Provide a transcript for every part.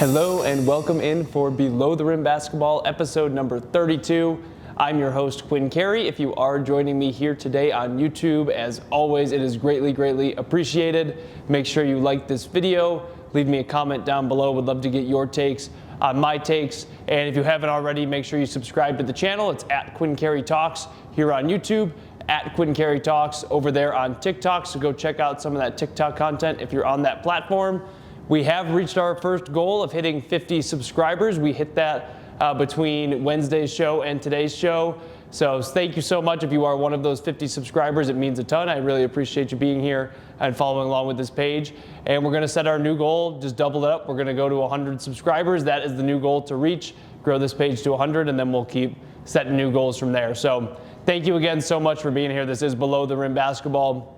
Hello and welcome in for Below the Rim Basketball, episode number 32. I'm your host, Quinn Carey. If you are joining me here today on YouTube, as always, it is greatly appreciated. Make sure you like this video. Leave me a comment down below. Would love to get your takes on my takes. And if you haven't already, make sure you subscribe to the channel. It's at Quinn Carey Talks here on YouTube, at Quinn Carey Talks over there on TikTok. So go check out some of that TikTok content if you're on that platform. We have reached our first goal of hitting 50 subscribers. We hit that between Wednesday's show and today's show. So thank you so much if you are one of those 50 subscribers. It means a ton. I really appreciate you being here and following along with this page. And we're going to set our new goal, just double it up. We're going to go to 100 subscribers. That is the new goal to reach. Grow this page to 100, and then we'll keep setting new goals from there. So thank you again so much for being here. This is Below the Rim Basketball.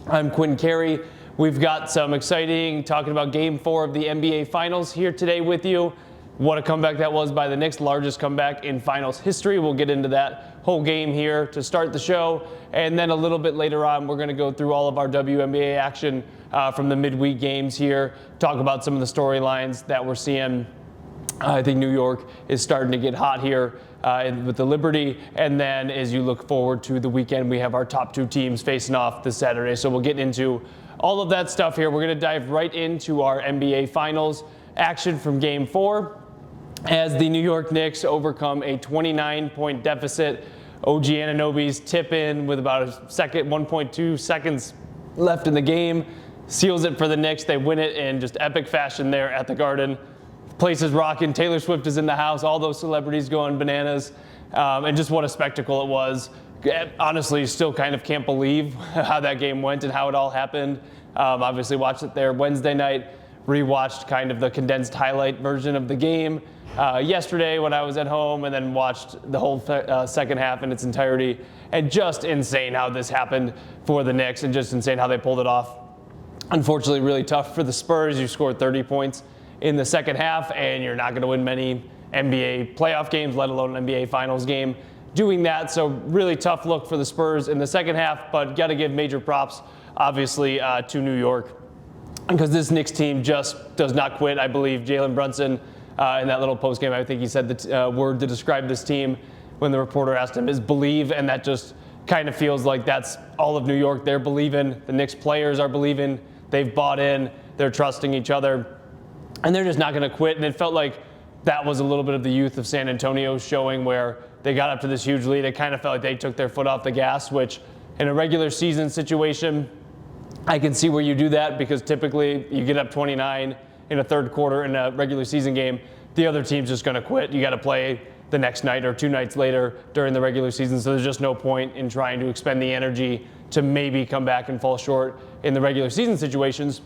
I'm Quinn Carey. We've got some exciting talking about Game 4 of the NBA Finals here today with you. What a comeback that was by the Knicks, largest comeback in Finals history. We'll get into that whole game here to start the show. And then a little bit later on, we're going to go through all of our WNBA action from the midweek games here, talk about some of the storylines that we're seeing. I think New York is starting to get hot here with the Liberty. And then as you look forward to the weekend, we have our top two teams facing off this Saturday. So we'll get into all of that stuff here. We're going to dive right into our NBA Finals action from Game 4 as the New York Knicks overcome a 29-point deficit. OG Anunoby's tip in with about 1.2 seconds left in the game seals it for the Knicks. They win it in just epic fashion there at the Garden. Place is rocking. Taylor Swift is in the house. All those celebrities going bananas. And just what a spectacle it was. Honestly, still kind of can't believe how that game went and how it all happened. Obviously watched it there Wednesday night, rewatched kind of the condensed highlight version of the game yesterday when I was at home, and then watched the whole second half in its entirety. And just insane how this happened for the Knicks, and just insane how they pulled it off. Unfortunately, really tough for the Spurs. You scored 30 points in the second half, and you're not going to win many NBA playoff games, let alone an NBA Finals game doing that. So really tough look for the Spurs in the second half, but got to give major props, obviously, to New York, because this Knicks team just does not quit. I believe Jalen Brunson in that little post game, I think he said the word to describe this team when the reporter asked him is believe, and that just kind of feels like that's all of New York. They're believing. The Knicks players are believing. They've bought in. They're trusting each other, and they're just not going to quit. And it felt like that was a little bit of the youth of San Antonio showing, where they got up to this huge lead. It kind of felt like they took their foot off the gas, which in a regular season situation, I can see where you do that, because typically you get up 29 in a third quarter in a regular season game. The other team's just going to quit. You got to play the next night or two nights later during the regular season, so there's just no point in trying to expend the energy to maybe come back and fall short in the regular season situations.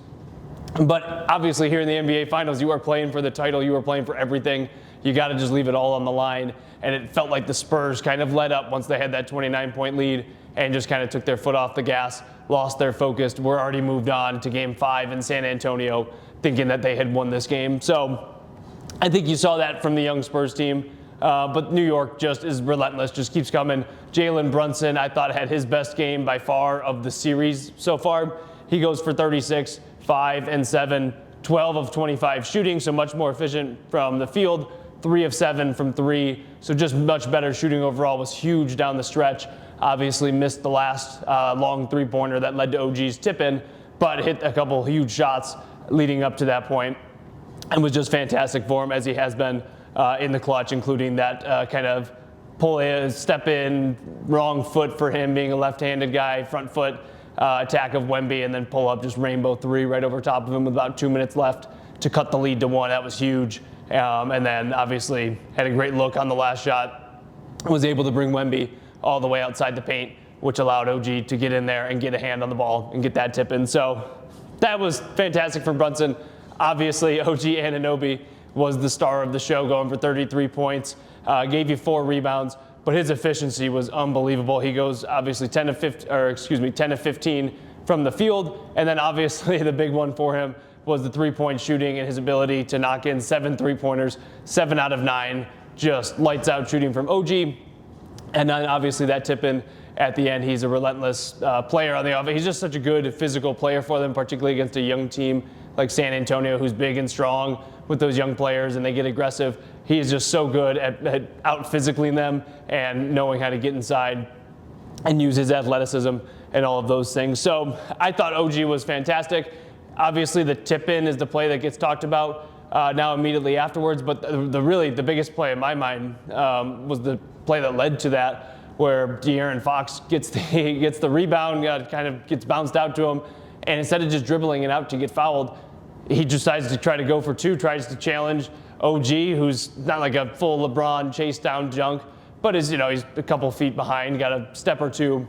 But obviously here in the NBA Finals, you are playing for the title. You are playing for everything. You got to just leave it all on the line. And it felt like the Spurs kind of let up once they had that 29-point lead and just kind of took their foot off the gas, lost their focus. We're already moved on to Game 5 in San Antonio, thinking that they had won this game. So I think you saw that from the young Spurs team. But New York just is relentless, just keeps coming. Jalen Brunson, I thought, had his best game by far of the series so far. He goes for 36, 5 and 7, 12 of 25 shooting, so much more efficient from the field. 3 of 7 from 3, so just much better shooting overall. Was huge down the stretch. Obviously missed the last long three-pointer that led to OG's tip-in, but hit a couple huge shots leading up to that point, and was just fantastic for him, as he has been in the clutch, including that kind of step in, wrong foot for him, being a left-handed guy, front foot attack of Wemby, and then pull up just rainbow 3 right over top of him with about 2 minutes left to cut the lead to 1. That was huge. And then obviously had a great look on the last shot, was able to bring Wemby all the way outside the paint, which allowed OG to get in there and get a hand on the ball and get that tip in. So that was fantastic for Brunson. Obviously, OG Anunoby was the star of the show, going for 33 points, gave you 4 rebounds, but his efficiency was unbelievable. He goes obviously 10 of 15 from the field, and then obviously the big one for him was the three-point shooting and his ability to knock in 7 three-pointers, 7 out of 9, just lights out shooting from OG. And then obviously that tip in at the end. He's a relentless player on the offense. He's just such a good physical player for them, particularly against a young team like San Antonio, who's big and strong, with those young players and they get aggressive. He is just so good at out-physically them and knowing how to get inside and use his athleticism and all of those things. So I thought OG was fantastic. Obviously, the tip-in is the play that gets talked about now immediately afterwards, but the biggest play in my mind was the play that led to that, where De'Aaron Fox gets the rebound, kind of gets bounced out to him, and instead of just dribbling it out to get fouled, he decides to try to go for two, tries to challenge OG, who's not like a full LeBron chase down junk, but he's a couple feet behind, got a step or two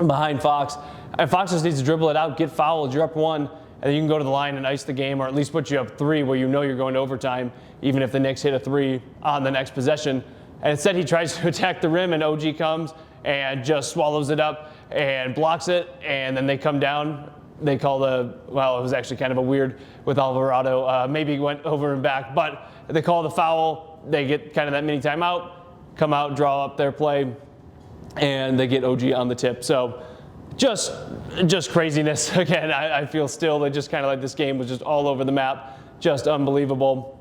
behind Fox, and Fox just needs to dribble it out, get fouled, you're up one, and then you can go to the line and ice the game, or at least put you up three where you know you're going to overtime, even if the Knicks hit a three on the next possession. And instead he tries to attack the rim, and OG comes and just swallows it up and blocks it, and then they come down. They call it was actually kind of a weird with Alvarado. Maybe he went over and back, but they call the foul. They get kind of that mini timeout, come out, draw up their play, and they get OG on the tip. So just craziness. Again, I feel still that just kind of like this game was just all over the map, just unbelievable.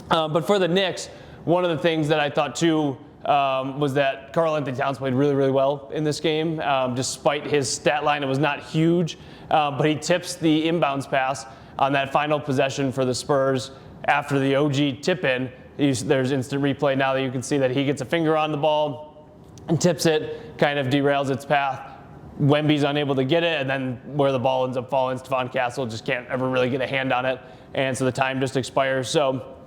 But for the Knicks, one of the things that I thought too was that Karl-Anthony Towns played really, really well in this game. Despite his stat line, it was not huge, but he tips the inbounds pass on that final possession for the Spurs after the OG tip-in. There's instant replay now that you can see that he gets a finger on the ball and tips it, kind of derails its path. Wemby's unable to get it, and then where the ball ends up falling, Stephon Castle just can't ever really get a hand on it, and so the time just expires. So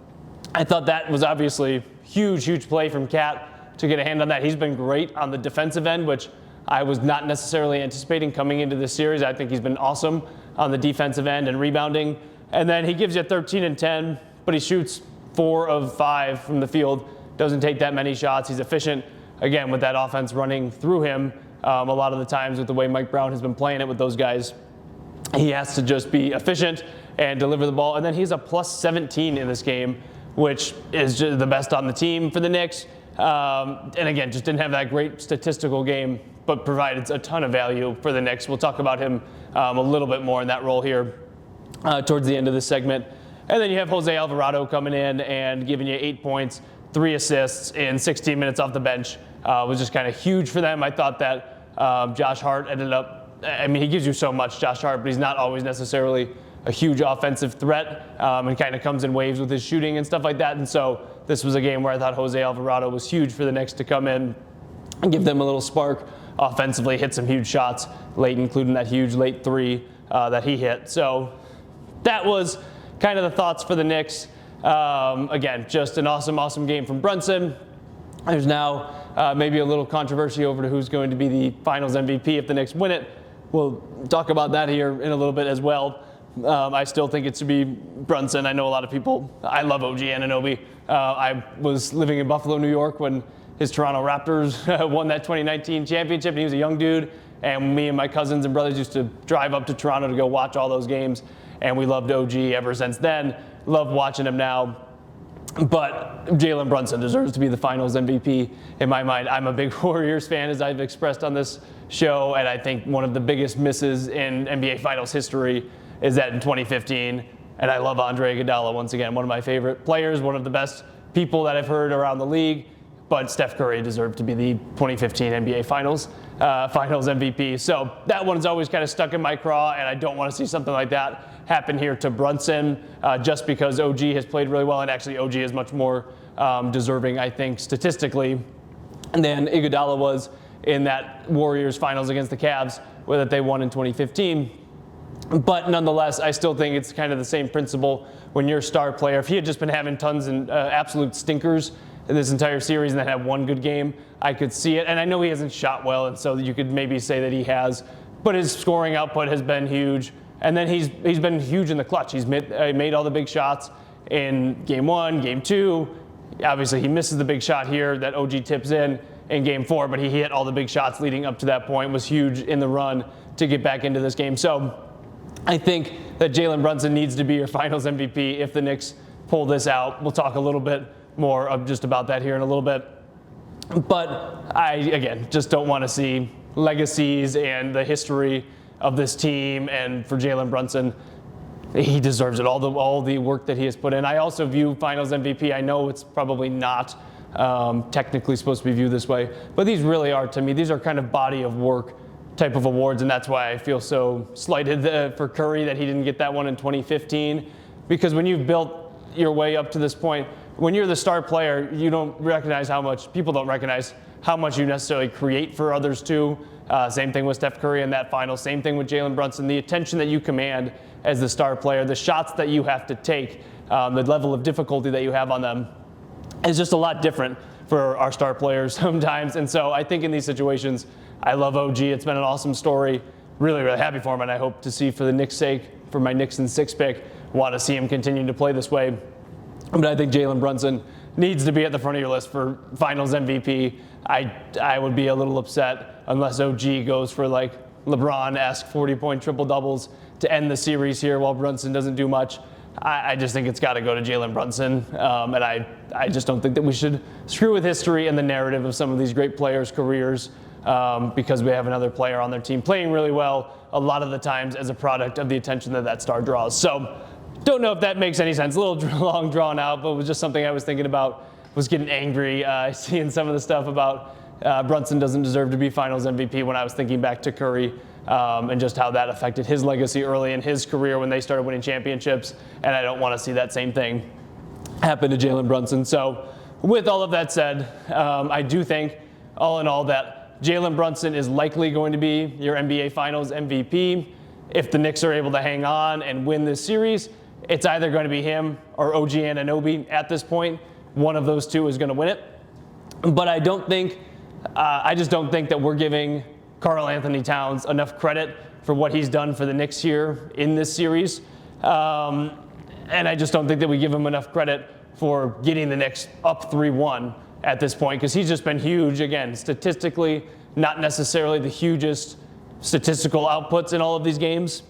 I thought that was obviously huge play from Cat to get a hand on that. He's been great on the defensive end, which I was not necessarily anticipating coming into this series. I think he's been awesome on the defensive end and rebounding. And then he gives you 13 and 10, but he shoots 4 of 5 from the field. Doesn't take that many shots. He's efficient, again, with that offense running through him. A lot of the times with the way Mike Brown has been playing it with those guys, he has to just be efficient and deliver the ball. And then he's a plus 17 in this game, which is just the best on the team for the Knicks. And again, just didn't have that great statistical game, but provided a ton of value for the Knicks. We'll talk about him a little bit more in that role here towards the end of this segment. And then you have Jose Alvarado coming in and giving you 8 points, 3 assists in 16 minutes off the bench. Was just kind of huge for them. I thought that Josh Hart ended up, he gives you so much, Josh Hart, but he's not always necessarily a huge offensive threat, and kind of comes in waves with his shooting and stuff like that. And so this was a game where I thought Jose Alvarado was huge for the Knicks to come in and give them a little spark offensively, hit some huge shots late, including that huge late three that he hit. So that was kind of the thoughts for the Knicks. Again, just an awesome game from Brunson. There's now maybe a little controversy over to who's going to be the Finals MVP if the Knicks win it. We'll talk about that here in a little bit as well. I still think it should be Brunson. I know a lot of people. I love OG Anunoby. I was living in Buffalo, New York when his Toronto Raptors won that 2019 championship, and he was a young dude. And me and my cousins and brothers used to drive up to Toronto to go watch all those games, and we loved OG ever since then. Love watching him now. But Jalen Brunson deserves to be the Finals MVP in my mind. I'm a big Warriors fan, as I've expressed on this show, and I think one of the biggest misses in NBA Finals history is that in 2015, and I love Andre Iguodala once again, one of my favorite players, one of the best people that I've heard around the league, but Steph Curry deserved to be the 2015 NBA Finals MVP. So that one's always kind of stuck in my craw, and I don't want to see something like that happen here to Brunson, just because OG has played really well, and actually OG is much more deserving, I think, statistically, than Iguodala was in that Warriors Finals against the Cavs, that they won in 2015. But nonetheless, I still think it's kind of the same principle when you're a star player. If he had just been having tons and absolute stinkers in this entire series and then had one good game, I could see it. And I know he hasn't shot well, and so you could maybe say that he has, but his scoring output has been huge. And then he's been huge in the clutch. He's made all the big shots in Game 1, Game 2. Obviously, he misses the big shot here that OG tips in Game 4, but he hit all the big shots leading up to that point, was huge in the run to get back into this game. So I think that Jalen Brunson needs to be your Finals MVP if the Knicks pull this out. We'll talk a little bit more of just about that here in a little bit. But I, again, just don't want to see legacies and the history of this team, and for Jalen Brunson he deserves it, all the work that he has put in. I also view Finals MVP. I know it's probably not technically supposed to be viewed this way, but these really are, to me, these are kind of body of work type of awards, and that's why I feel so slighted for Curry that he didn't get that one in 2015, because when you've built your way up to this point, when you're the star player, you don't recognize people don't recognize how much you necessarily create for others too. Same thing with Steph Curry in that final, same thing with Jalen Brunson. The attention that you command as the star player, the shots that you have to take, the level of difficulty that you have on them is just a lot different for our star players sometimes. And so I think in these situations, I love OG. It's been an awesome story. Really, really happy for him, and I hope to see, for the Knicks' sake, for my Knicks in 6 pick, want to see him continue to play this way. But I think Jalen Brunson needs to be at the front of your list for Finals MVP. I would be a little upset unless OG goes for like LeBron-esque 40-point triple-doubles to end the series here while Brunson doesn't do much. I just think it's got to go to Jalen Brunson. And I just don't think that we should screw with history and the narrative of some of these great players' careers because we have another player on their team playing really well a lot of the times as a product of the attention that star draws. So don't know if that makes any sense. A little long drawn out, but it was just something I was thinking about. Was getting angry seeing some of the stuff about Brunson doesn't deserve to be Finals MVP when I was thinking back to Curry and just how that affected his legacy early in his career when they started winning championships. And I don't want to see that same thing happen to Jalen Brunson. So with all of that said, I do think all in all that Jalen Brunson is likely going to be your NBA Finals MVP. If the Knicks are able to hang on and win this series, it's either going to be him or OG Anunoby at this point. One of those two is going to win it. But I just don't think that we're giving Karl Anthony Towns enough credit for what he's done for the Knicks here in this series. And I just don't think that we give him enough credit for getting the Knicks up 3-1 at this point, because he's just been huge. Again, statistically, not necessarily the hugest statistical outputs in all of these games.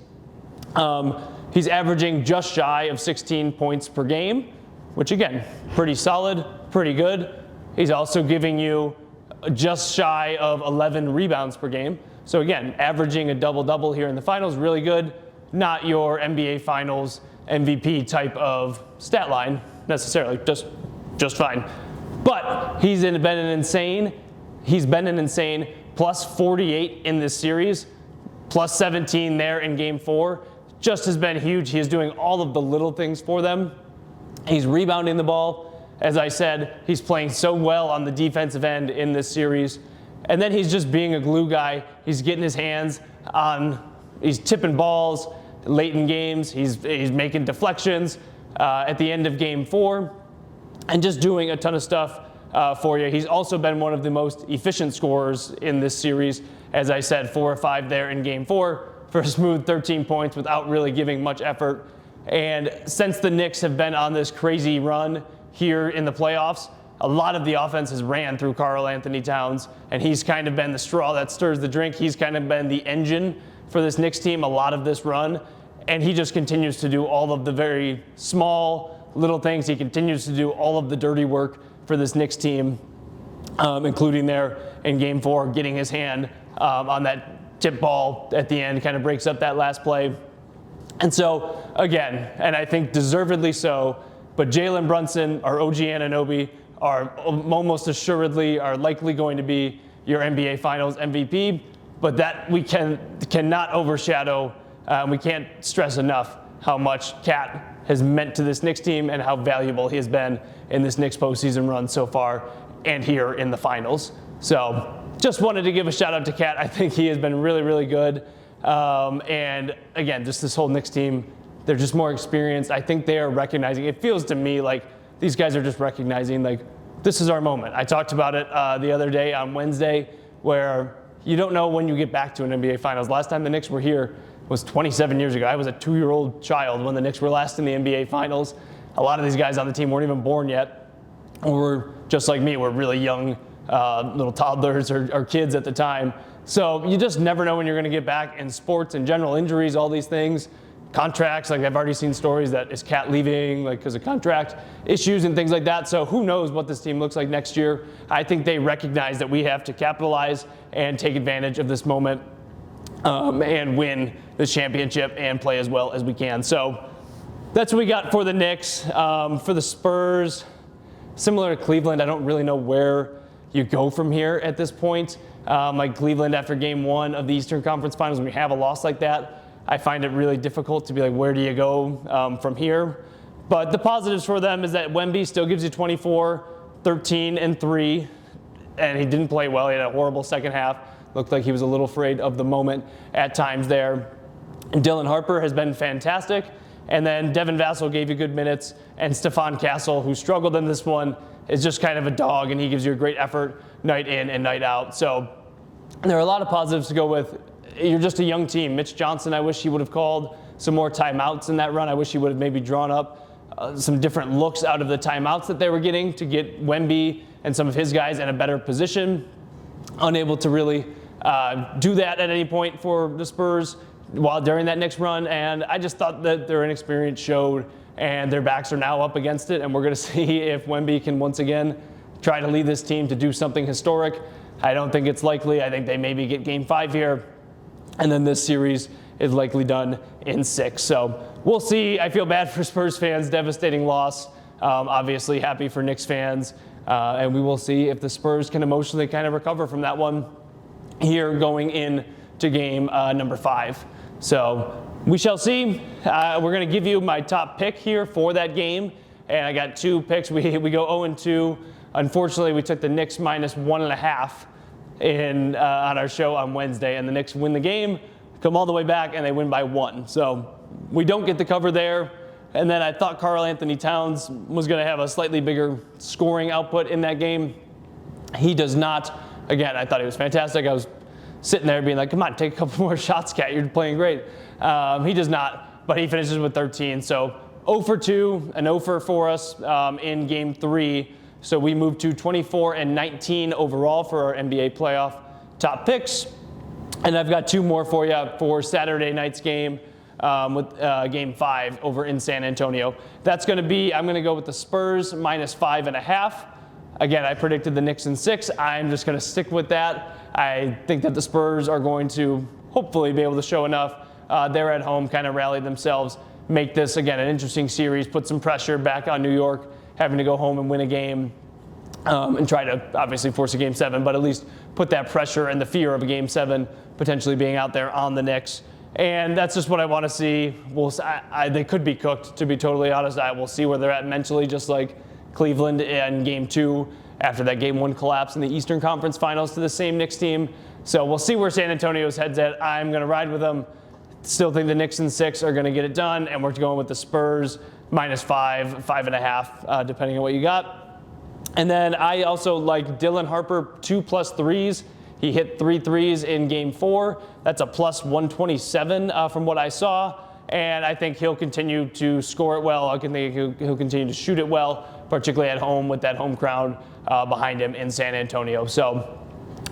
He's averaging just shy of 16 points per game, which again, pretty solid, pretty good. He's also giving you just shy of 11 rebounds per game. So again, averaging a double-double here in the finals, really good. Not your NBA Finals MVP type of stat line necessarily, just fine. But he's been an insane plus 48 in this series, plus 17 there in game 4. Just has been huge. He is doing all of the little things for them. He's rebounding the ball. As I said, he's playing so well on the defensive end in this series. And then he's just being a glue guy. He's getting his hands on, he's tipping balls late in games. He's making deflections at the end of game 4 and just doing a ton of stuff for you. He's also been one of the most efficient scorers in this series. As I said, 4 or 5 there in game 4 for a smooth 13 points without really giving much effort. And since the Knicks have been on this crazy run here in the playoffs, a lot of the offense has ran through Karl Anthony Towns, and he's kind of been the straw that stirs the drink. He's kind of been the engine for this Knicks team a lot of this run, and he just continues to do all of the very small little things. He continues to do all of the dirty work for this Knicks team, including there in game 4, getting his hand on that tip ball at the end, kind of breaks up that last play. And so, again, and I think deservedly so, but Jalen Brunson or OG Anunoby are almost assuredly are likely going to be your NBA Finals MVP, but that we cannot overshadow, we can't stress enough how much Cat has meant to this Knicks team and how valuable he has been in this Knicks postseason run so far and here in the finals. So just wanted to give a shout out to Cat. I think he has been really, really good. And again, just this whole Knicks team, they're just more experienced. I think they are recognizing, it feels to me like these guys are just recognizing like, this is our moment. I talked about it the other day on Wednesday, where you don't know when you get back to an NBA Finals. Last time the Knicks were here was 27 years ago. I was a 2-year-old child when the Knicks were last in the NBA Finals. A lot of these guys on the team weren't even born yet, or just like me, were really young little toddlers or kids at the time. So you just never know when you're going to get back in sports in general, injuries, all these things. Contracts, like I've already seen stories that is Cat leaving like because of contract issues and things like that. So who knows what this team looks like next year. I think they recognize that we have to capitalize and take advantage of this moment and win the championship and play as well as we can. So that's what we got for the Knicks. For the Spurs, similar to Cleveland, I don't really know where you go from here at this point. Like Cleveland after game 1 of the Eastern Conference Finals, when we have a loss like that, I find it really difficult to be like, where do you go from here? But the positives for them is that Wemby still gives you 24, 13, and 3, and he didn't play well. He had a horrible second half. Looked like he was a little afraid of the moment at times there. And Dylan Harper has been fantastic. And then Devin Vassell gave you good minutes. And Stephon Castle, who struggled in this one, is just kind of a dog, and he gives you a great effort night in and night out. So there are a lot of positives to go with. You're just a young team. Mitch Johnson, I wish he would have called some more timeouts in that run. I wish he would have maybe drawn up some different looks out of the timeouts that they were getting to get Wemby and some of his guys in a better position. Unable to really do that at any point for the Spurs while during that Knicks run, and I just thought that their inexperience showed, and their backs are now up against it, and we're going to see if Wemby can once again try to lead this team to do something historic. I don't think it's likely. I think they maybe get game 5 here, and then this series is likely done in 6. So we'll see. I feel bad for Spurs fans. Devastating loss. Obviously happy for Knicks fans, and we will see if the Spurs can emotionally kind of recover from that one here going into game number 5. So we shall see. We're going to give you my top pick here for that game, and I got 2 picks. We go 0-2. Unfortunately, we took the Knicks minus 1.5 on our show on Wednesday, and the Knicks win the game, come all the way back, and they win by 1. So we don't get the cover there. And then I thought Karl Anthony Towns was going to have a slightly bigger scoring output in that game. He does not. Again, I thought he was fantastic. I was sitting there being like, come on, take a couple more shots, Cat. You're playing great. He does not, but he finishes with 13. So 0-2, an 0 for us in game 3. So we move to 24-19 overall for our NBA playoff top picks. And I've got 2 more for you for Saturday night's game with game 5 over in San Antonio. That's going to be, I'm going to go with the Spurs minus 5.5. Again, I predicted the Knicks in 6. I'm just going to stick with that. I think that the Spurs are going to hopefully be able to show enough. They're at home, kind of rally themselves, make this, again, an interesting series, put some pressure back on New York, having to go home and win a game, and try to obviously force a game 7, but at least put that pressure and the fear of a game 7 potentially being out there on the Knicks. And that's just what I want to see. They could be cooked, to be totally honest. We'll see where they're at mentally, just like Cleveland in game 2 after that game 1 collapse in the Eastern Conference Finals to the same Knicks team. So we'll see where San Antonio's head's at. I'm going to ride with them. Still think the Knicks in 6 are going to get it done, and we're going with the Spurs minus 5, 5.5, depending on what you got. And then I also like Dylan Harper 2+ threes. He hit 3 threes in game 4. That's a plus 127 from what I saw. And I think he'll continue to score it well. I think he'll continue to shoot it well, particularly at home with that home crowd behind him in San Antonio. So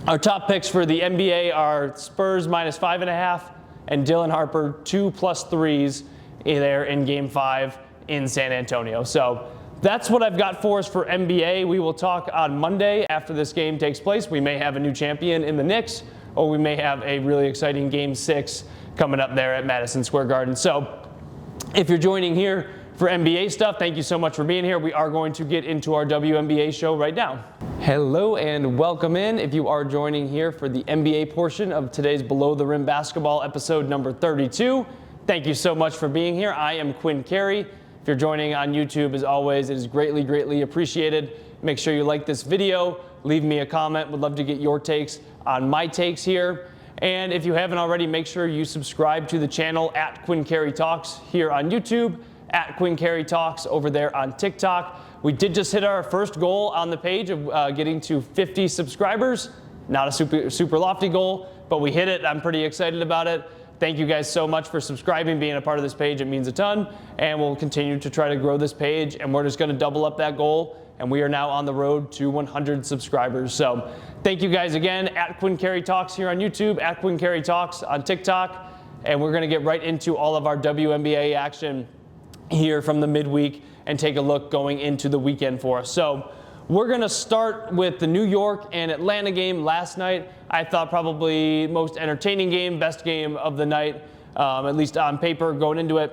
our top picks for the NBA are Spurs minus 5.5 and Dylan Harper 2+ threes there in game 5 in San Antonio. So that's what I've got for us for NBA. We will talk on Monday after this game takes place. We may have a new champion in the Knicks, or we may have a really exciting game 6 coming up there at Madison Square Garden. So if you're joining here for NBA stuff, thank you so much for being here. We are going to get into our WNBA show right now. Hello and welcome in. If you are joining here for the NBA portion of today's Below the Rim Basketball episode number 32, thank you so much for being here. I am Quinn Carey. If you're joining on YouTube, as always, it is greatly, greatly appreciated. Make sure you like this video, leave me a comment. Would love to get your takes on my takes here. And if you haven't already, make sure you subscribe to the channel at Quinn Carey Talks here on YouTube, at Quinn Carey Talks over there on TikTok. We did just hit our first goal on the page of getting to 50 subscribers. Not a super lofty goal, but we hit it. I'm pretty excited about it. Thank you guys so much for subscribing, being a part of this page. It means a ton. And we'll continue to try to grow this page, and we're just going to double up that goal. And we are now on the road to 100 subscribers. So thank you guys again, at Quinn Carey Talks here on YouTube, at Quinn Carey Talks on TikTok. And we're going to get right into all of our WNBA action here from the midweek and take a look going into the weekend for us. So we're going to start with the New York and Atlanta game last night. I thought probably most entertaining game, best game of the night, at least on paper going into it.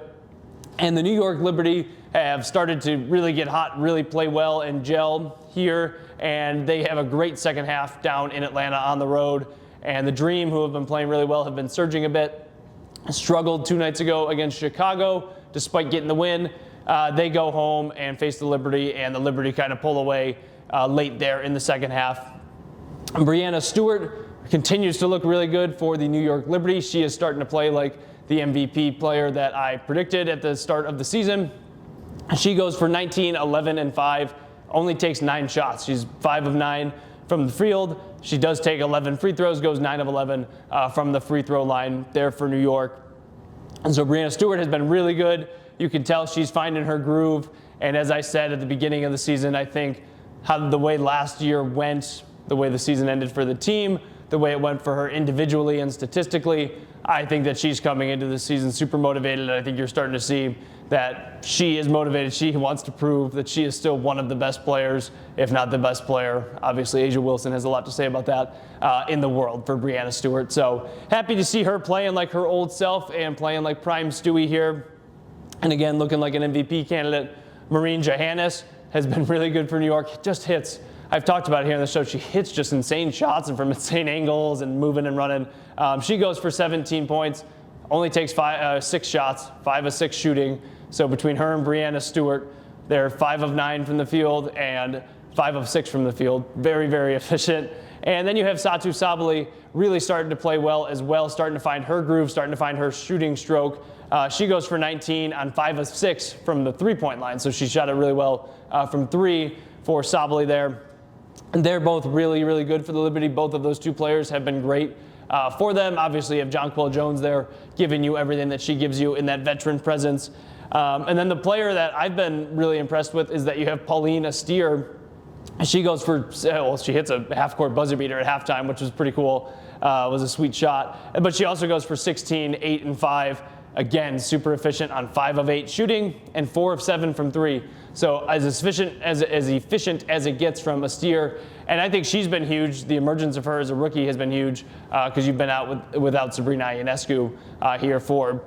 And the New York Liberty have started to really get hot, really play well and gel here. And they have a great second half down in Atlanta on the road. And the Dream, who have been playing really well, have been surging a bit. Struggled 2 nights ago against Chicago, despite getting the win. They go home and face the Liberty, and the Liberty kind of pull away late there in the second half. Breanna Stewart continues to look really good for the New York Liberty. She is starting to play like the MVP player that I predicted at the start of the season. She goes for 19, 11, and 5, only takes 9 shots. She's 5 of 9 from the field. She does take 11 free throws, goes 9 of 11 from the free throw line there for New York. And so Breanna Stewart has been really good. You can tell she's finding her groove. And as I said at the beginning of the season, I think how the way last year went, the way the season ended for the team, the way it went for her individually and statistically, I think that she's coming into the season super motivated. And I think you're starting to see that she is motivated. She wants to prove that she is still one of the best players, if not the best player. Obviously, A'ja Wilson has a lot to say about that in the world for Breanna Stewart. So happy to see her playing like her old self and playing like prime Stewie here. And again, looking like an MVP candidate. Maureen Johannes has been really good for New York. Just hits. I've talked about it here on the show. She hits just insane shots and from insane angles and moving and running. She goes for 17 points, only takes 6 shots, 5 of 6 shooting. So between her and Breanna Stewart, they're 5 of 9 from the field and 5 of 6 from the field. Very, very efficient. And then you have Satou Sabally really starting to play well as well, starting to find her groove, starting to find her shooting stroke. She goes for 19 on 5 of 6 from the three-point line. So she shot it really well from 3 for Sabally there. And they're both really, really good for the Liberty. Both of those 2 players have been great for them. Obviously, you have Jonquel Jones there giving you everything that she gives you in that veteran presence. And then the player that I've been really impressed with is that you have Breanna Stewart. She goes for, well, she hits a half-court buzzer beater at halftime, which was pretty cool. It was a sweet shot. But she also goes for 16, 8, and 5. Again, super efficient on 5 of 8 shooting and 4 of 7 from 3. So as efficient as it gets from a Steer. And I think she's been huge. The emergence of her as a rookie has been huge because you've been out without Sabrina Ionescu here for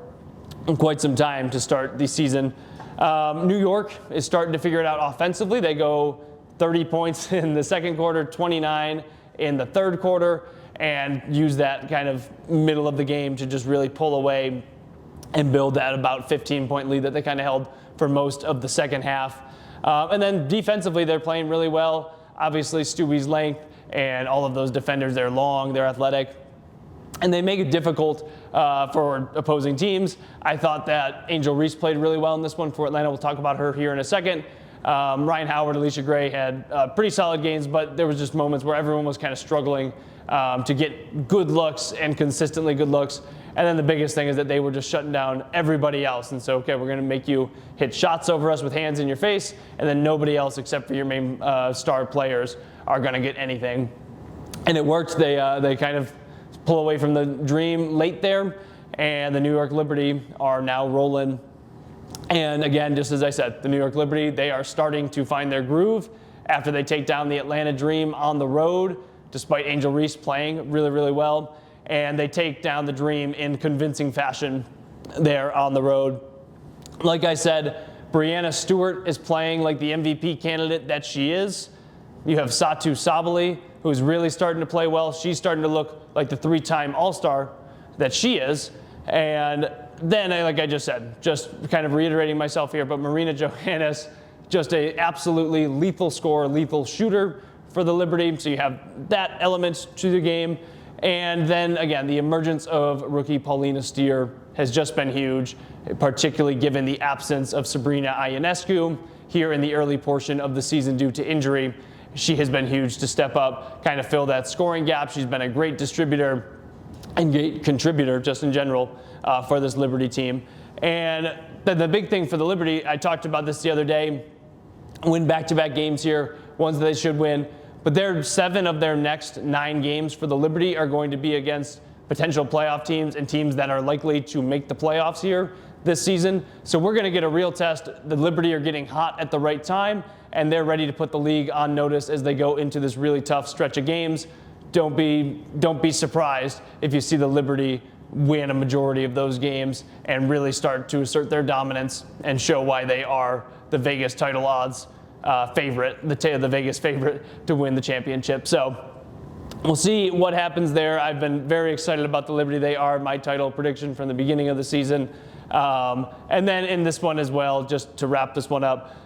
quite some time to start the season. New York is starting to figure it out offensively. They go 30 points in the second quarter, 29 in the third quarter, and use that kind of middle of the game to just really pull away and build that about 15-point lead that they kind of held for most of the second half. And then defensively, they're playing really well. Obviously, Stewie's length and all of those defenders, they're long, they're athletic, and they make it difficult for opposing teams. I thought that Angel Reese played really well in this one for Atlanta. We'll talk about her here in a second. Ryan Howard, Alicia Gray had pretty solid games, but there was just moments where everyone was kind of struggling to get good looks and consistently good looks. And then the biggest thing is that they were just shutting down everybody else. And so, okay, we're going to make you hit shots over us with hands in your face, and then nobody else except for your main star players are going to get anything. And it worked. They kind of pull away from the Dream late there, and the New York Liberty are now rolling. And again, just as I said, the New York Liberty, they are starting to find their groove after they take down the Atlanta Dream on the road, despite Angel Reese playing really, really well. And they take down the Dream in convincing fashion there on the road. Like I said, Breanna Stewart is playing like the MVP candidate that she is. You have Satou Sabally, who's really starting to play well. She's starting to look like the 3-time All-Star that she is. And then, like I just said, just kind of reiterating myself here, but Maureen Johannes, just a absolutely lethal scorer, lethal shooter for the Liberty. So you have that element to the game. And then, again, the emergence of rookie Breanna Stewart has just been huge, particularly given the absence of Sabrina Ionescu here in the early portion of the season due to injury. She has been huge to step up, kind of fill that scoring gap. She's been a great distributor and great contributor just in general for this Liberty team. And the big thing for the Liberty, I talked about this the other day, win back-to-back games here, ones that they should win. But 7 of their next 9 games for the Liberty are going to be against potential playoff teams and teams that are likely to make the playoffs here this season. So we're going to get a real test. The Liberty are getting hot at the right time, and they're ready to put the league on notice as they go into this really tough stretch of games. Don't be surprised if you see the Liberty win a majority of those games and really start to assert their dominance and show why they are the Vegas title odds favorite, the Vegas favorite to win the championship. So we'll see what happens there. I've been very excited about the Liberty. They are my title prediction from the beginning of the season. And then in this one as well, just to wrap this one up,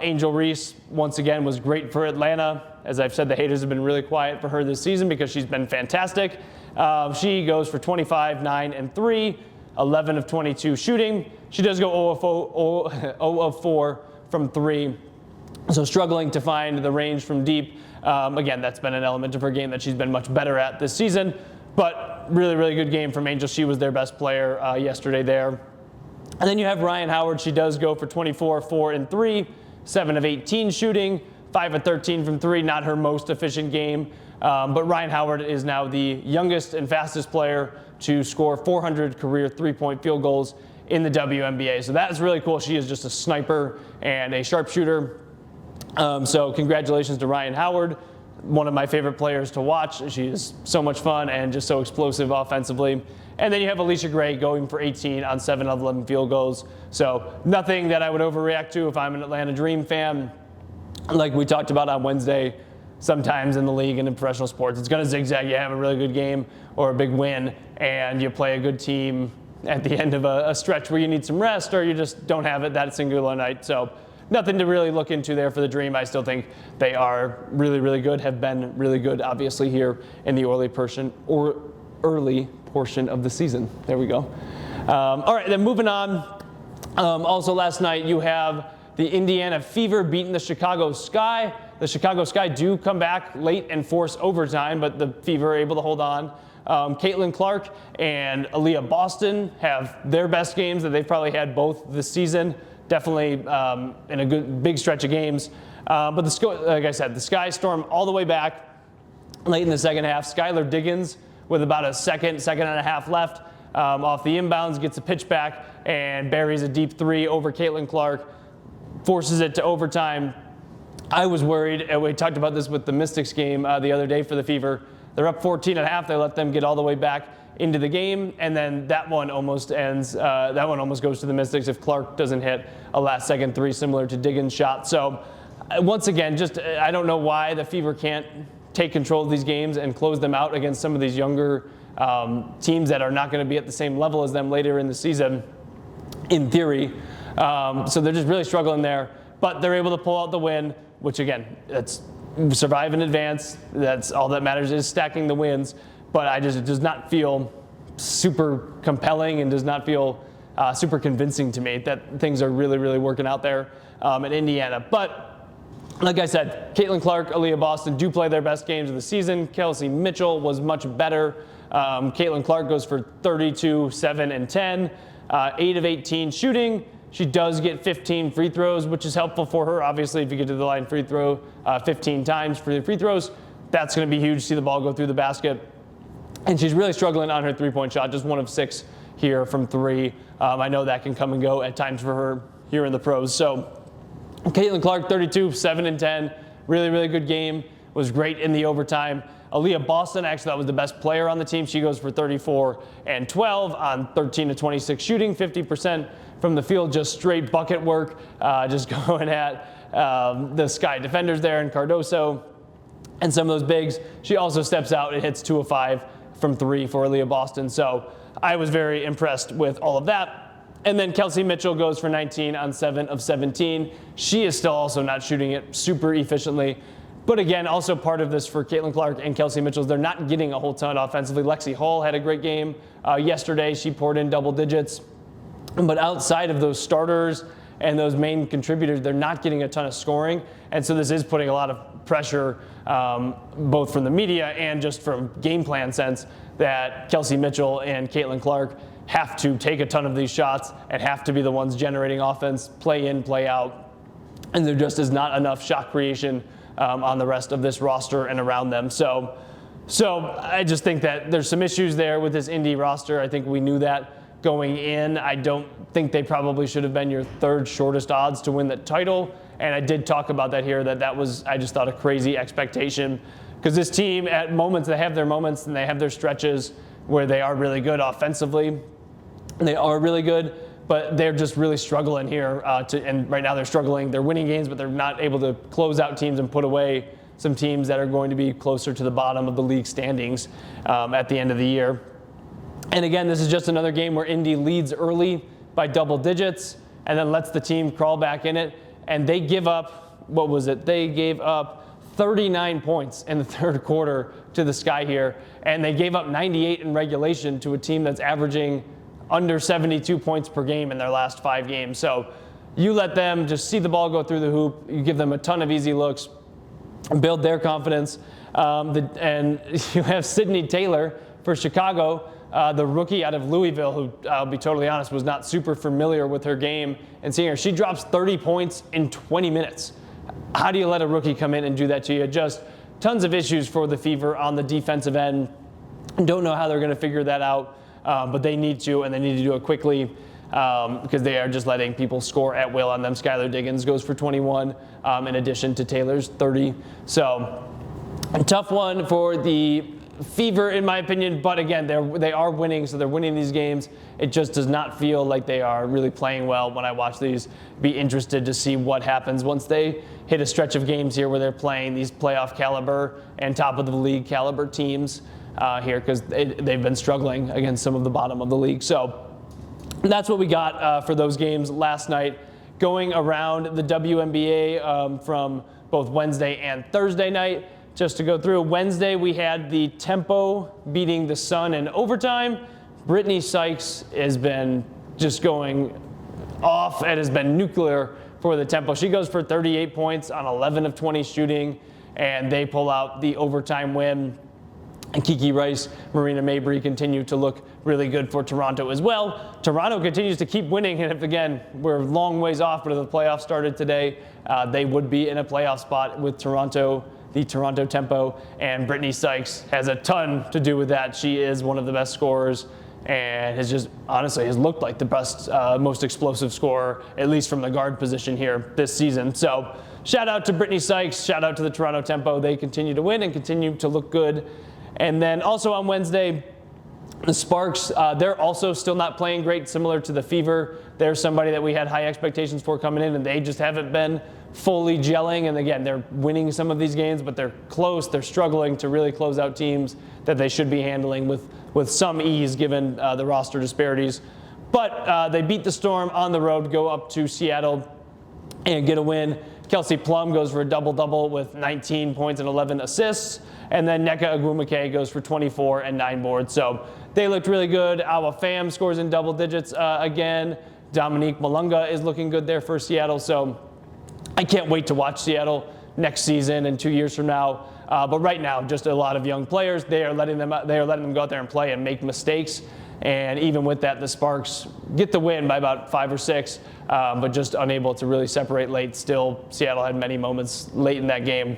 Angel Reese, once again, was great for Atlanta. As I've said, the haters have been really quiet for her this season because she's been fantastic. She goes for 25, 9, and 3, 11 of 22 shooting. She does go 0 of 4 from 3, so struggling to find the range from deep. Again, that's been an element of her game that she's been much better at this season, but really, really good game from Angel. She was their best player yesterday there. And then you have Ryan Howard. She does go for 24, 4, and 3, 7 of 18 shooting, 5 of 13 from 3, not her most efficient game. But Ryan Howard is now the youngest and fastest player to score 400 career three-point field goals in the WNBA. So that is really cool. She is just a sniper and a sharpshooter. So congratulations to Ryan Howard, one of my favorite players to watch. She is so much fun and just so explosive offensively. And then you have Alicia Gray going for 18 on 7 of 11 field goals. So nothing that I would overreact to if I'm an Atlanta Dream fan. Like we talked about on Wednesday, sometimes in the league and in professional sports, it's going to zigzag. You have a really good game or a big win, and you play a good team at the end of a stretch where you need some rest, or you just don't have it that singular night. So nothing to really look into there for the Dream. I still think they are really, really good, have been really good, obviously, here in the early portion of the season. There we go. All right, then moving on. Also last night, you have the Indiana Fever beating the Chicago Sky. The Chicago Sky do come back late and force overtime, but the Fever are able to hold on. Caitlin Clark and Aaliyah Boston have their best games that they've probably had both this season. Definitely in a big stretch of games. But like I said, the Sky storm all the way back late in the second half. Skylar Diggins with about a second and a half left off the inbounds, gets a pitch back and buries a deep 3 over Caitlin Clark, forces it to overtime. I was worried, and we talked about this with the Mystics game the other day for the Fever. They're up 14 and a half. They let them get all the way back into the game, and then that one almost ends. That one almost goes to the Mystics if Clark doesn't hit a last-second 3 similar to Diggins' shot. So once again, just I don't know why the Fever can't take control of these games and close them out against some of these younger teams that are not going to be at the same level as them later in the season, in theory. So they're just really struggling there, but they're able to pull out the win, which again, that's survive in advance. That's all that matters, is stacking the wins. But it does not feel super compelling and does not feel super convincing to me that things are really, really working out there in Indiana. But like I said, Caitlin Clark, Aaliyah Boston do play their best games of the season. Kelsey Mitchell was much better. Caitlin Clark goes for 32, 7, and 10, 8 of 18 shooting. She does get 15 free throws, which is helpful for her. Obviously, if you get to the line 15 times for the free throws, that's going to be huge to see the ball go through the basket. And she's really struggling on her three-point shot, just 1 of 6 here from 3. I know that can come and go at times for her here in the pros. So Caitlin Clark, 32, 7, and 10. Really, really good game. Was great in the overtime. Aaliyah Boston, actually, that was the best player on the team. She goes for 34 and 12 on 13 to 26 shooting, 50% from the field, just straight bucket work, just going at the Sky defenders there and Cardoso and some of those bigs. She also steps out and hits 2 of 5 from 3 for Aaliyah Boston. So I was very impressed with all of that. And then Kelsey Mitchell goes for 19 on 7 of 17. She is still also not shooting it super efficiently. But again, also part of this for Caitlin Clark and Kelsey Mitchell is they're not getting a whole ton offensively. Lexi Hall had a great game yesterday. She poured in double digits. But outside of those starters and those main contributors, they're not getting a ton of scoring. And so this is putting a lot of pressure, both from the media and just from game plan sense, that Kelsey Mitchell and Caitlin Clark have to take a ton of these shots and have to be the ones generating offense, play in, play out. And there just is not enough shot creation on the rest of this roster and around them. So I just think that there's some issues there with this Indy roster. I think we knew that going in. I don't think they probably should have been your 3rd shortest odds to win the title. And I did talk about that here, that was, I just thought, a crazy expectation. Because this team, at moments, they have their moments and they have their stretches. where they are really good offensively. They are really good, but they're just really struggling here. And right now they're struggling. They're winning games, but they're not able to close out teams and put away some teams that are going to be closer to the bottom of the league standings at the end of the year. And again, this is just another game where Indy leads early by double digits and then lets the team crawl back in it. And they give up, what was it? They gave up 39 points in the third quarter to the Sky here. And they gave up 98 in regulation to a team that's averaging under 72 points per game in their last 5 games. So you let them just see the ball go through the hoop. You give them a ton of easy looks, build their confidence. And you have Sydney Taylor for Chicago, the rookie out of Louisville, who I'll be totally honest, was not super familiar with her game and seeing her. She drops 30 points in 20 minutes. How do you let a rookie come in and do that to you? Just tons of issues for the Fever on the defensive end. Don't know how they're going to figure that out, but they need to, and they need to do it quickly because they are just letting people score at will on them. Skylar Diggins goes for 21 in addition to Taylor's 30. So a tough one for the Fever, in my opinion, but again, they are winning, so they're winning these games. It just does not feel like they are really playing well when I watch these. Be interested to see what happens once they hit a stretch of games here where they're playing these playoff caliber and top of the league caliber teams here, because they've been struggling against some of the bottom of the league. So that's what we got for those games last night. Going around the WNBA from both Wednesday and Thursday night. Just to go through, Wednesday we had the Tempo beating the Sun in overtime. Brittany Sykes has been just going off and has been nuclear for the Tempo. She goes for 38 points on 11 of 20 shooting, and they pull out the overtime win. And Kiki Rice, Marina Mabry continue to look really good for Toronto as well. Toronto continues to keep winning, and if, again, we're a long ways off, but if the playoffs started today, they would be in a playoff spot with Toronto, the Toronto Tempo, and Brittany Sykes has a ton to do with that. She is one of the best scorers and has just, honestly, has looked like the best, most explosive scorer, at least from the guard position here this season. So shout out to Brittany Sykes, shout out to the Toronto Tempo. They continue to win and continue to look good. And then also on Wednesday, the Sparks, they're also still not playing great, similar to the Fever. They're somebody that we had high expectations for coming in, and they just haven't been fully gelling. And again, they're winning some of these games, but they're close. They're struggling to really close out teams that they should be handling with some ease given the roster disparities. But they beat the Storm on the road, go up to Seattle and get a win. Kelsey Plum goes for a double-double with 19 points and 11 assists. And then Nneka Agwumike goes for 24 and 9 boards. So they looked really good. Awa Pham scores in double digits again. Dominique Malunga is looking good there for Seattle. So I can't wait to watch Seattle next season and 2 years from now. But right now, just a lot of young players. They are letting them go out there and play and make mistakes. And even with that, the Sparks get the win by about 5 or 6, but just unable to really separate late. Still, Seattle had many moments late in that game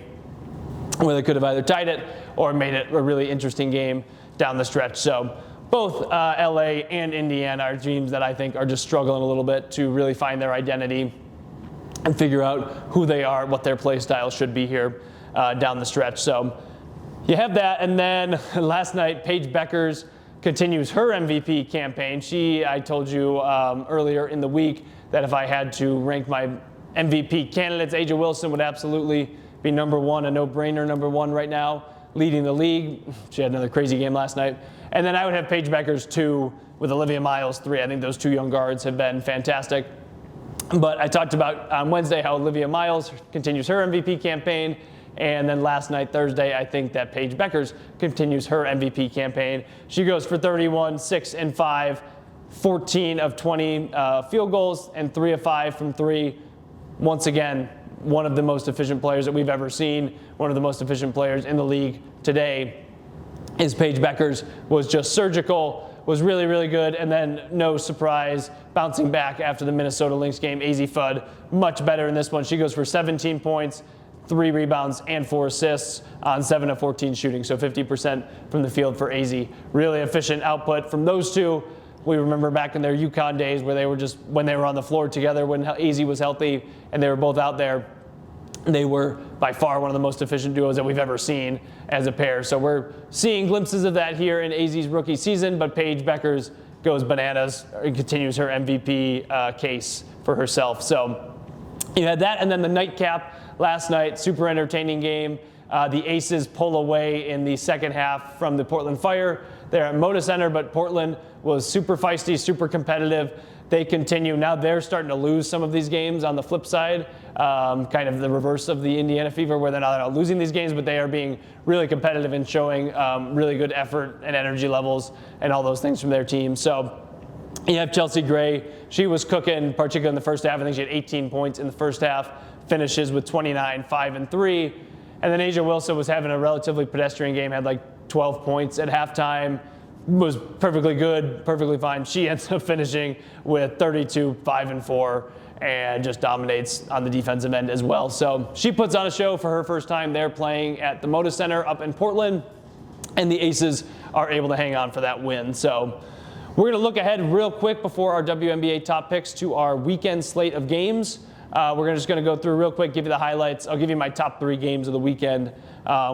where they could have either tied it or made it a really interesting game down the stretch. So both LA and Indiana are teams that I think are just struggling a little bit to really find their identity and figure out who they are, what their play style should be here down the stretch. So you have that. And then last night, Paige Beckers continues her MVP campaign. I told you earlier in the week that if I had to rank my MVP candidates, A'ja Wilson would absolutely be number one, a no-brainer number one right now, leading the league. She had another crazy game last night. And then I would have Paige Beckers 2 with Olivia Miles 3. I think those 2 young guards have been fantastic. But I talked about on Wednesday how Olivia Miles continues her MVP campaign. And then last night, Thursday, I think that Paige Beckers continues her MVP campaign. She goes for 31, 6 and 5, 14 of 20 field goals, and 3 of 5 from 3. Once again, one of the most efficient players that we've ever seen, one of the most efficient players in the league today is Paige Beckers. Was just surgical, was really, really good, and then no surprise, bouncing back after the Minnesota Lynx game. Azzi Fudd, much better in this one. She goes for 17 points, 3 rebounds, and 4 assists on 7 of 14 shooting, so 50% from the field for Azzi. Really efficient output from those two. We remember back in their UConn days where they were just, when they were on the floor together, when Azzi was healthy and they were both out there, They were by far one of the most efficient duos that we've ever seen as a pair. So we're seeing glimpses of that here in AZ's rookie season, but Paige Bueckers goes bananas and continues her MVP case for herself. So you had that, and then the nightcap last night, super entertaining game. The Aces pull away in the second half from the Portland Fire. They're at Moda Center, but Portland was super feisty, super competitive. They continue. Now they're starting to lose some of these games on the flip side, kind of the reverse of the Indiana Fever, where they're not losing these games, but they are being really competitive and showing really good effort and energy levels and all those things from their team. So you have Chelsea Gray. She was cooking, particularly in the first half. I think she had 18 points in the first half, finishes with 29, 5, and 3. And then A'ja Wilson was having a relatively pedestrian game, had like 12 points at halftime, was perfectly good, perfectly fine. She ends up finishing with 32, 5, and 4, and just dominates on the defensive end as well. So she puts on a show for her first time there playing at the Moda Center up in Portland, and the Aces are able to hang on for that win. So we're going to look ahead real quick before our WNBA top picks to our weekend slate of games. We're just going to go through real quick, give you the highlights. I'll give you my top 3 games of the weekend.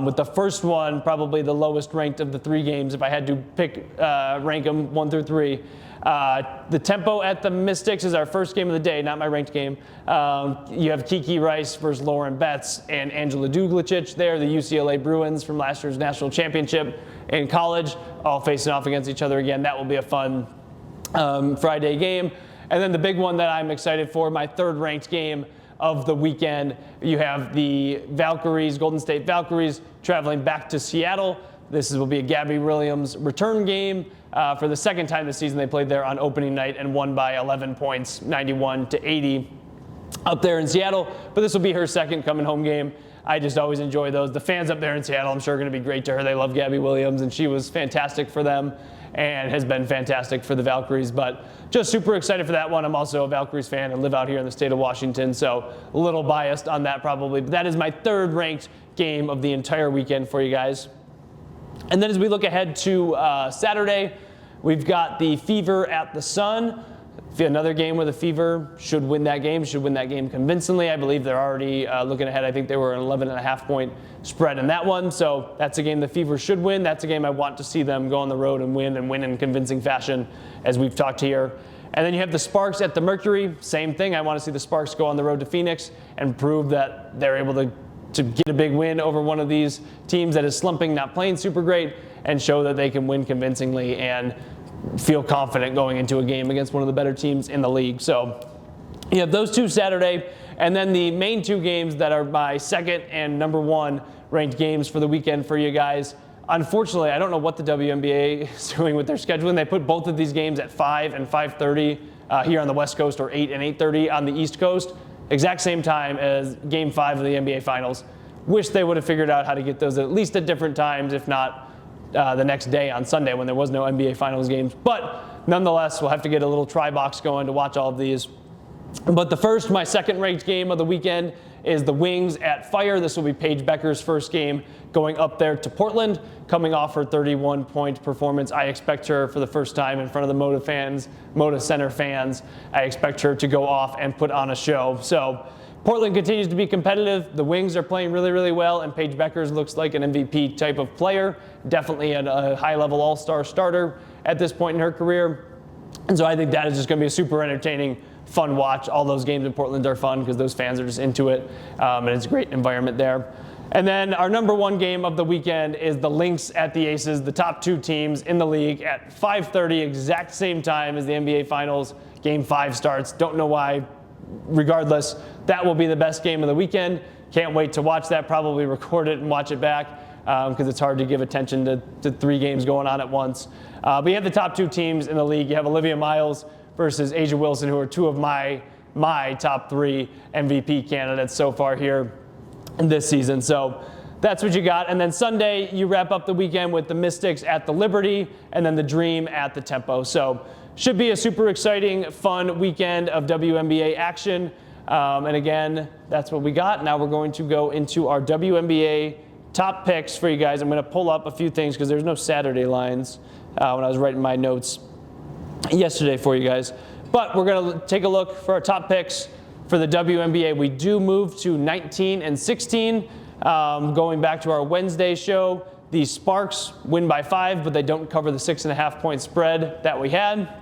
With the first one, probably the lowest ranked of the 3 games, if I had to rank them 1 through 3. The tempo at the Mystics is our first game of the day, not my ranked game. You have Kiki Rice versus Lauren Betts and Angela Duglicic there, the UCLA Bruins from last year's national championship in college, all facing off against each other again. That will be a fun Friday game. And then the big one that I'm excited for, my 3rd ranked game of the weekend, you have the Valkyries, Golden State Valkyries, traveling back to Seattle. This will be a Gabby Williams return game. For the second time this season, they played there on opening night and won by 11 points, 91-80 up there in Seattle. But this will be her second coming home game. I just always enjoy those. The fans up there in Seattle, I'm sure, are going to be great to her. They love Gabby Williams, and she was fantastic for them and has been fantastic for the Valkyries. But just super excited for that one. I'm also a Valkyries fan and live out here in the state of Washington, so a little biased on that probably. But that is my 3rd ranked game of the entire weekend for you guys. And then as we look ahead to Saturday, we've got the Fever at the Sun. Another game where the Fever should win that game convincingly. I believe they're already looking ahead. I think they were an 11.5 point spread in that one. So that's a game the Fever should win. That's a game I want to see them go on the road and win in convincing fashion, as we've talked here. And then you have the Sparks at the Mercury. Same thing. I want to see the Sparks go on the road to Phoenix and prove that they're able to get a big win over one of these teams that is slumping, not playing super great, and show that they can win convincingly and feel confident going into a game against one of the better teams in the league. So you have those 2 Saturday, and then the main 2 games that are my 2nd and number 1 ranked games for the weekend for you guys. Unfortunately, I don't know what the WNBA is doing with their scheduling. They put both of these games at 5 and 5:30 here on the West Coast, or 8 and 8:30 on the East Coast. Exact same time as Game 5 of the NBA Finals. Wish they would have figured out how to get those at least at different times, if not the next day on Sunday when there was no NBA Finals games. But nonetheless, we'll have to get a little try box going to watch all of these. But my 2nd ranked game of the weekend is the Wings at Fire. This will be Paige Bueckers' first game going up there to Portland, coming off her 31-point performance. I expect her for the first time in front of the Moda Center fans. I expect her to go off and put on a show. So Portland continues to be competitive. The Wings are playing really, really well, and Paige Bueckers looks like an MVP type of player, definitely a high-level all-star starter at this point in her career. And so I think that is just going to be a super entertaining, fun watch. All those games in Portland are fun because those fans are just into it, and it's a great environment there. And then our number 1 game of the weekend is the Lynx at the Aces, the top 2 teams in the league at 5:30, exact same time as the NBA Finals. Game 5 starts. Don't know why. Regardless, that will be the best game of the weekend. Can't wait to watch that, probably record it and watch it back because it's hard to give attention to 3 games going on at once. But you have the top 2 teams in the league. You have Olivia Miles versus A'ja Wilson, who are 2 of my top 3 MVP candidates so far here in this season. So that's what you got. And then Sunday, you wrap up the weekend with the Mystics at the Liberty and then the Dream at the Tempo. So should be a super exciting, fun weekend of WNBA action. And again, that's what we got. Now we're going to go into our WNBA top picks for you guys. I'm going to pull up a few things because there's no Saturday lines when I was writing my notes yesterday for you guys. But we're going to take a look for our top picks for the WNBA, we do move to 19 and 16. Going back to our Wednesday show, the Sparks win by 5, but they don't cover the 6.5-point spread that we had.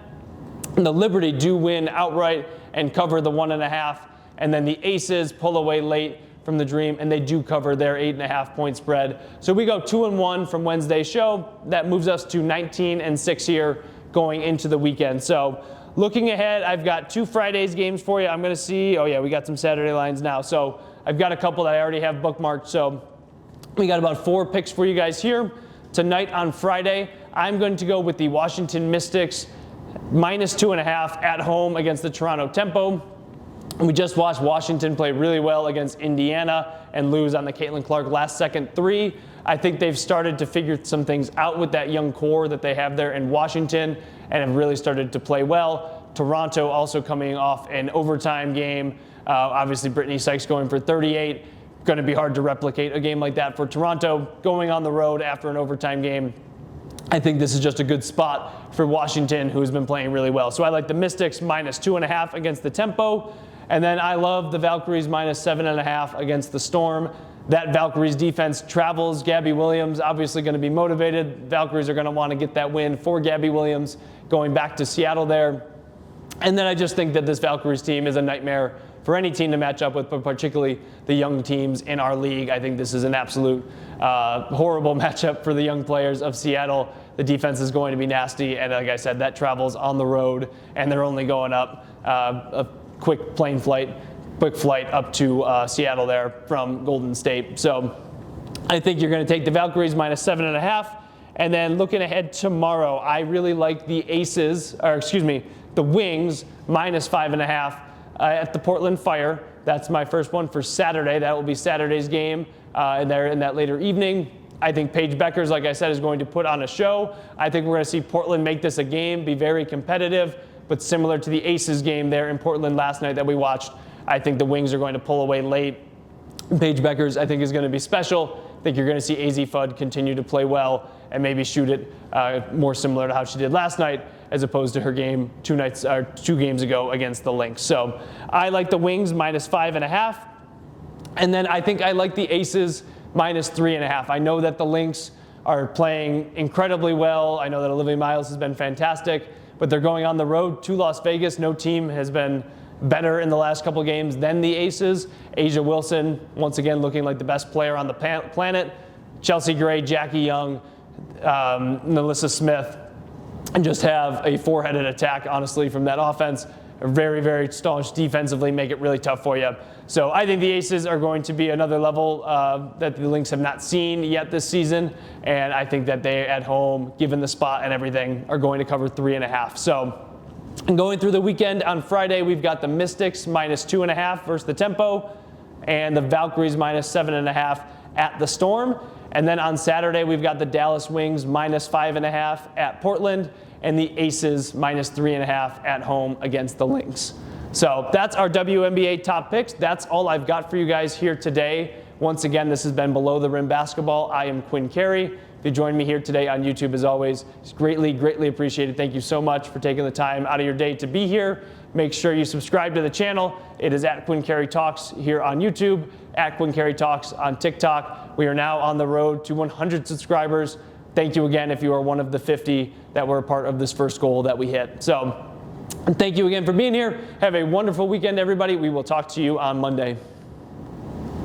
And the Liberty do win outright and cover the 1.5. And then the Aces pull away late from the Dream, and they do cover their 8.5-point spread. So we go 2-1 from Wednesday's show. That moves us to 19 and 6 here going into the weekend. So looking ahead, I've got 2 Fridays games for you. I'm going to see, oh yeah, we got some Saturday lines now. So I've got a couple that I already have bookmarked. So we got about 4 picks for you guys here. Tonight on Friday, I'm going to go with the Washington Mystics minus 2.5 at home against the Toronto Tempo. We just watched Washington play really well against Indiana and lose on the Caitlin Clark last-second 3. I think they've started to figure some things out with that young core that they have there in Washington and have really started to play well. Toronto also coming off an overtime game. Obviously, Brittany Sykes going for 38. Going to be hard to replicate a game like that for Toronto. Going on the road after an overtime game, I think this is just a good spot for Washington, who has been playing really well. So I like the Mystics minus 2.5 against the Tempo. And then I love the Valkyries minus 7.5 against the Storm. That Valkyries defense travels. Gabby Williams obviously going to be motivated. Valkyries are going to want to get that win for Gabby Williams going back to Seattle there. And then I just think that this Valkyries team is a nightmare for any team to match up with, but particularly the young teams in our league. I think this is an absolute horrible matchup for the young players of Seattle. The defense is going to be nasty, and like I said, that travels on the road, and they're only going up a quick flight up to Seattle there from Golden State. So I think you're going to take the Valkyries minus 7.5. And then looking ahead tomorrow, I really like the the Wings minus 5.5 at the Portland Fire. That's my first one for Saturday. That will be Saturday's game there in that later evening. I think Paige Beckers, like I said, is going to put on a show. I think we're going to see Portland make this a game, be very competitive, but similar to the Aces game there in Portland last night that we watched. I think the Wings are going to pull away late. Paige Beckers, I think, is going to be special. I think you're going to see AZ Fudd continue to play well and maybe shoot it more similar to how she did last night as opposed to her game 2 games ago against the Lynx. So I like the Wings minus 5.5. And then I think I like the Aces minus 3.5. I know that the Lynx are playing incredibly well. I know that Olivia Miles has been fantastic, but they're going on the road to Las Vegas. No team has been better in the last couple games than the Aces. Asia Wilson, once again, looking like the best player on the planet. Chelsea Gray, Jackie Young, Melissa Smith, and just have a 4-headed attack, honestly, from that offense. Very, very staunch defensively, make it really tough for you. So I think the Aces are going to be another level that the Lynx have not seen yet this season. And I think that they, at home, given the spot and everything, are going to cover 3.5. So and going through the weekend on Friday, we've got the Mystics minus 2.5 versus the Tempo, and the Valkyries minus 7.5 at the Storm. And then on Saturday, we've got the Dallas Wings minus 5.5 at Portland, and the Aces minus 3.5 at home against the Lynx. So that's our WNBA top picks. That's all I've got for you guys here today. Once again, this has been Below the Rim Basketball. I am Quinn Carey. If you joined me here today on YouTube, as always, it's greatly, greatly appreciated. Thank you so much for taking the time out of your day to be here. Make sure you subscribe to the channel. It is at Quinn Carey Talks here on YouTube, at Quinn Carey Talks on TikTok. We are now on the road to 100 subscribers. Thank you again if you are one of the 50 that were a part of this first goal that we hit. So thank you again for being here. Have a wonderful weekend, everybody. We will talk to you on Monday.